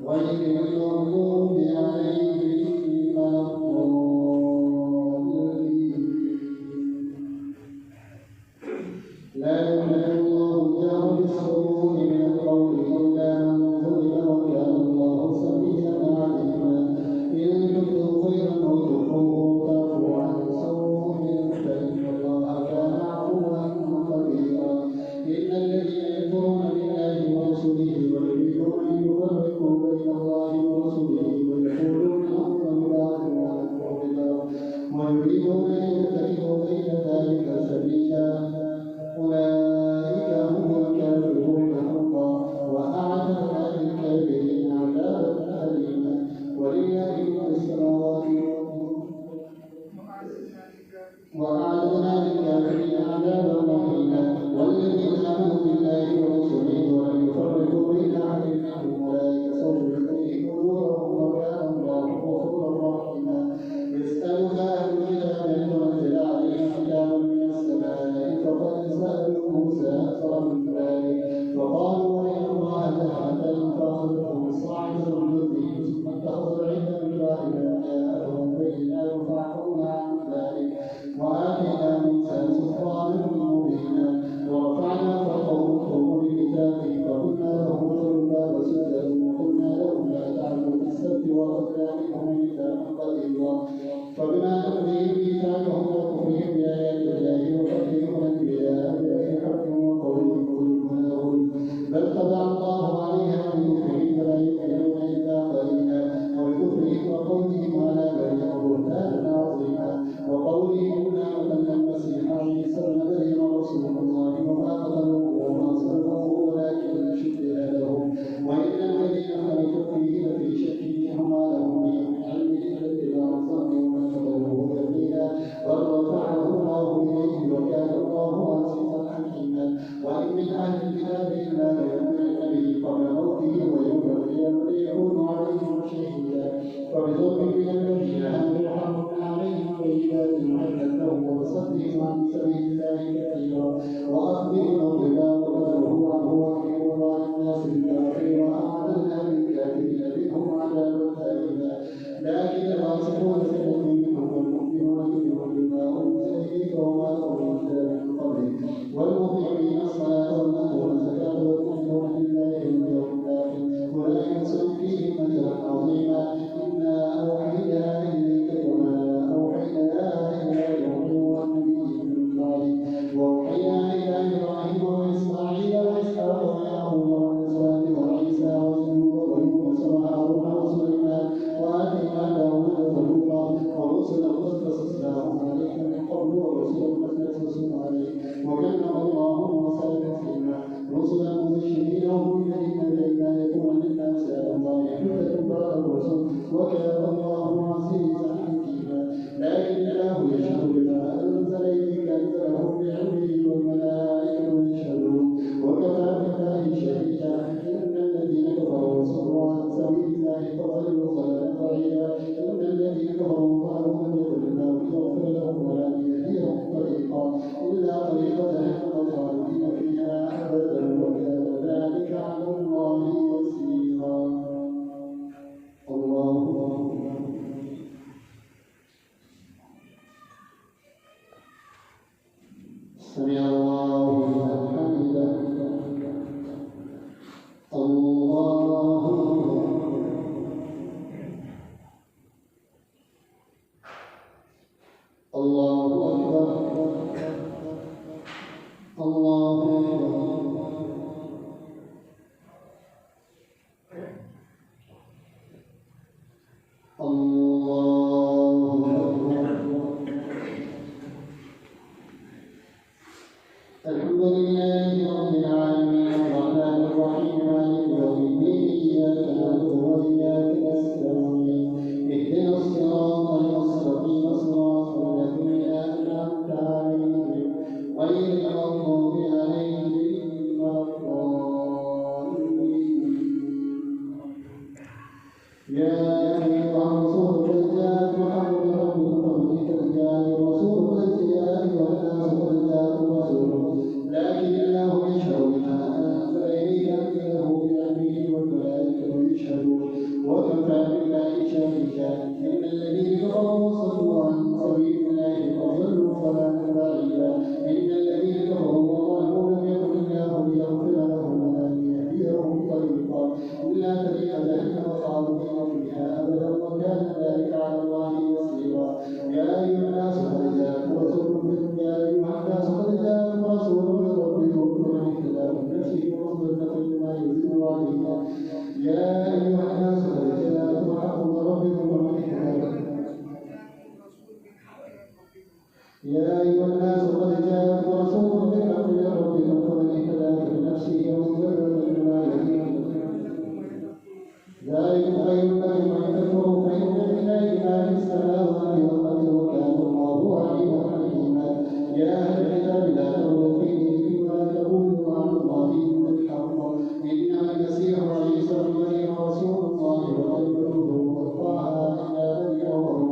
غير المغضوب عليهم ولا الضالين. لا يملك الله الجهر بالسوء من القول إلا من ظلم وكان الله سميعا عليما. إن تبدوا خيرا أو تخفوه تعفو عن سوء فإن الله كان عفوا قديرا. إن الذين يكفرون بالله ورسله ويريدون أن يفرقوا بين الله ورسله ويقولون نؤمن ببعض ونكفر ببعض ويريدون أن يتخذوا بين ذلك سبيلا أولئك هم الكافرون حقا وأعتدنا للكافرين عذابا أليما. ولله ملك السماوات وأعتدنا للكافرين عذابا مهينا. والذين آمنوا بالله ورسله ولم يفرقوا بين أحد منهم أولئك سوف يؤتيهم أجورهم وكان الله غفورا رحيما. يسألك أهل الكتاب أن تنزل عليهم كتابا من السماء فقد سألوا موسى أكثر من ذلك فقالوا إن الله تعالى فأخذتهم الصاعقة بالذي ثم اتخذ العلم من بعد ما جاءهم البينات فعفونا عن ذلك وآتينا موسى سلطانا مبينا. ورفعنا فوقهم الطور بكتاب فقلنا لهم ادخلوا الباب سجدا وقلنا لهم لا تعدوا في السبت وأخذنا منهم ميثاقا غليظا. فبما نقضيهم ميثاقهم وكفرهم بآيات الله وقتلهم الأنبياء بغير حق وقولهم قلوبنا غلف بل طبع الله عليها بكفرهم فلا يؤمنون إلا قليلا. وبكفرهم وقولهم على مريم بهتانا عظيما. وقولهم إنا قتلنا المسيح عيسى ابن مريم رسول الله وما قتلوه وما صلبوه ولكن شبه لهم وإن الذين اختلفوا فيه لفي شك وما لهم به من علم إلا اتباع الظن وما قتلوه تبديلا. بل رفعه الله إليه وكان الله عزيزا حكيما. وإن من أهل الكتاب إلا ليؤمنن به قبل موته ويوم القيامة يكون عليهم شهيدا. فبظلم من الذين هادوا حرمنا عليهم طيبات أحلت لهم وصدهم عن سبيل الله كثيرا وأخذهم الربا وقدره عنه وأقيموا على الناس بالباطل وأعتدنا للكافرين منهم عذابا أليما. لكن الراسخون في العلم منهم والمؤمنون يؤمنون بما أنزل إليك وما أنزل من قبلك والمقيمين الصلاة والمؤتون الزكاة والمؤمنون بالله واليوم الآخر أولئك سنؤتيهم أجرا عظيما. إنا أوحينا إليك كما أوحينا إلى نوح والنبيين من بعده وأوحينا إلى إبراهيم وإسماعيل وإسحاق ويعقوب والأسباط وعيسى وأيوب ويونس وهارون وسليمان وآتينا داود زبورا ورسلا قد قصصناهم عليك من قبل ورسلا قد نقصصهم عليك وكلم الله موسى تكليما. رسلا مبشرين ومنذرين لئلا يكون للناس على الله حجة بعد الرسل وكان الله عزيزا حكيما. لكن الله يشهد بما أنزل إليك أنزله بعلمه والملائكة يشهدون وكفى بالله شهيدا. إن الذين كفروا وصدوا عن سبيل الله فضلوا ضلالا بعيدا. إن الذين كفروا قالوا لم يكن الله ليغفر لهم ولا ليهديهم طريقا إلا طريق جهنم خالدين فيها أبدا وكان ذلك على الله يسيرا. الله أكبر. سمع الله لمن حمده. الله الله أكبر. الله الحمد لله رب العالمين الرحمن الرحيم مالك يوم الدين إياك نعبد وإياك نستعين اهدنا الصراط المستقيم صراط الذين أنعمت عليهم غير المغضوب عليهم ولا الضالين. يا أيها الرسول قد جاءكم محمد ربكم قد جاءكم الرسول قد جاءكم والناس قد جاءكم رسول لكن الله يشهد بما أنزل إليك أنزله بعلمه والملائكة يشهدون يا أيها الناس قد جاءكم رسول بالحق من ربكم فمن اهتدى فلنفسه ومن ضل فإنما يهدي ذلك خير لكم أن تكفروا فإن لله ما في السماوات والأرض وكان الله عليما حكيما. يا أهل الكتاب لا تغلوا في دينكم ولا تقولوا على الله إلا الحق إنما المسيح عيسى ابن مريم رسول الله وكلمته وألقاها إلى بني وروح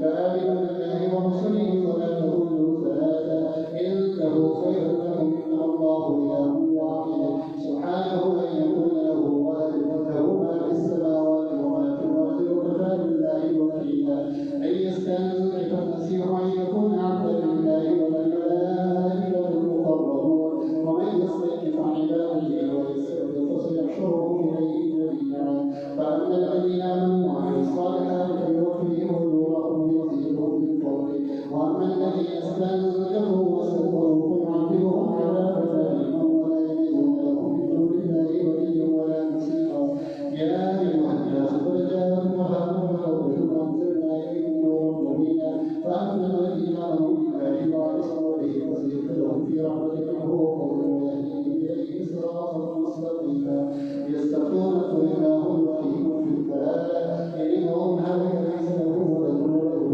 فآمنوا بالله ورسله ولا تقولوا ثلاثة إنه خير لكم إن الله إله واحد سبحانه أن يكون له ولد له ما في السماوات وما في الأرض وكفى بالله وكيلا. أن يستنكف المسيح أن يكون عبدا لله والملائكة المقربون ومن يستنكف عن عباده ويستكبر فسيحشرهم إليه جميعا. فأما الذين آمنوا وعملوا الصالحات فيوفيهم أجورهم ويزيدهم من فضله وأما الذين استنكفوا واستكبروا فيعذبهم عذابا أليما ولا يجدون لهم من دون الله وليا ولا نصيرا. يا أيها الناس قد جاءكم برهان من ربكم وأنزلنا إليكم نورا مبينا. فأما الذين آمنوا بالله وعصوا به فسيدخلهم في رحمة منه وقوم يهديهم إليه صراطا مستقيما. يستفتونك قل الله يفتيكم في الكلالة إن امرؤ هلك ليس له ولد وله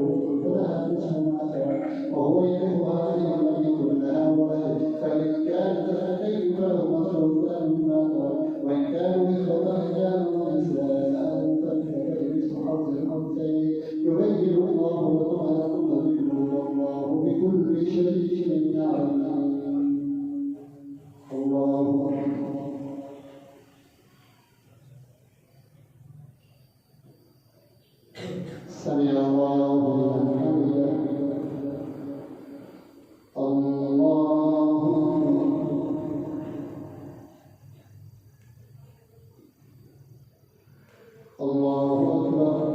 فلها نصف ما ترك وهو يرثها إن لم يكن لها ولد فإن كانت اثنتين فلهما ثلثان مما ترك وإن كانوا إخوة رجالا ونساء فللذكر مثل حظ الأنثيين يبين الله لكم أن تضلوا والله بكل شيء عليم. الله أكبر. سمع الله لمن حمده. الله أكبر. الله أكبر.